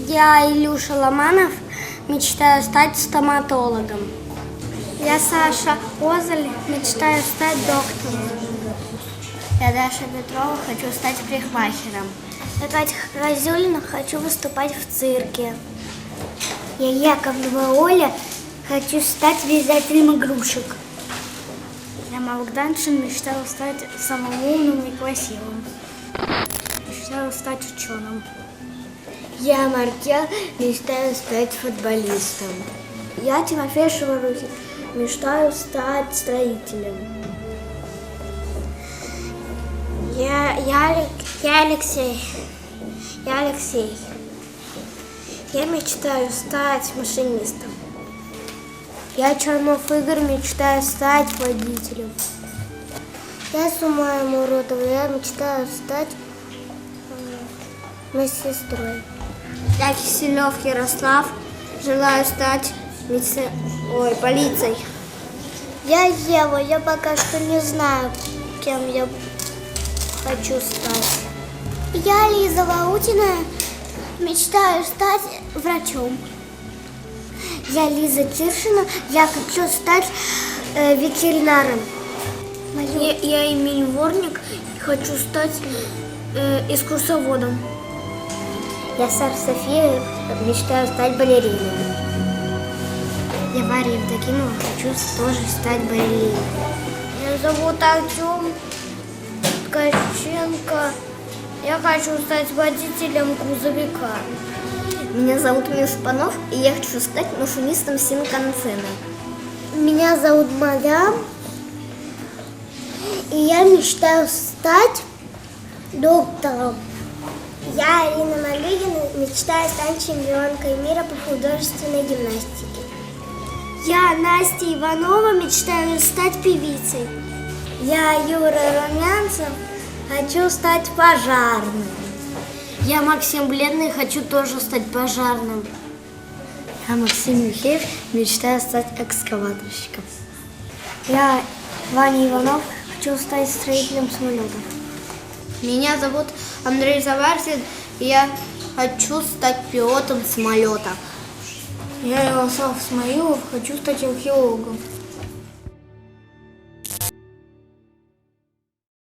Я Илюша Ломанов, мечтаю стать стоматологом. Я Саша Озаль, мечтаю стать доктором. Я Даша Петрова, хочу стать парикмахером. Я Катя Разюлина, хочу выступать в цирке. Я Яковлева Оля, хочу стать вязателем игрушек. Я Богданшин, мечтаю стать самым умным и красивым. Мечтаю стать ученым. Я Маркел, мечтаю стать футболистом. Я Тимофей Шеварухин, мечтаю стать строителем. Я Алексей. Я мечтаю стать машинистом. Я Чернов Игорь, мечтаю стать водителем. Я Сумая Муротова, я мечтаю стать медсестрой. Я Киселев Ярослав, желаю стать полицией. Я Ева, я пока что не знаю, кем я хочу стать. Я Лиза Лаутина, мечтаю стать врачом. Я Лиза Тиршина, я хочу стать ветеринаром. Я Эмиль Ворник, хочу стать экскурсоводом. Я Саша София, мечтаю стать балериной. Я Варя Евдокимова, хочу тоже стать балериной. Меня зовут Артем Ткаченко, я хочу стать водителем грузовика. Меня зовут Миша Панов, и я хочу стать машинистом Синкансена. Меня зовут Марьям, и я мечтаю стать доктором. Я Арина Малюгина, мечтаю стать чемпионкой мира по художественной гимнастике. Я Настя Иванова, мечтаю стать певицей. Я Юра Румянцев, хочу стать пожарным. Я Максим Бледный, хочу тоже стать пожарным. Я Максим Михеев, мечтаю стать экскаваторщиком. Я Ваня Иванов, хочу стать строителем самолетов. Меня зовут Андрей Заварзин, и я хочу стать пилотом самолета. Я Ярослав Смаилов, хочу стать археологом.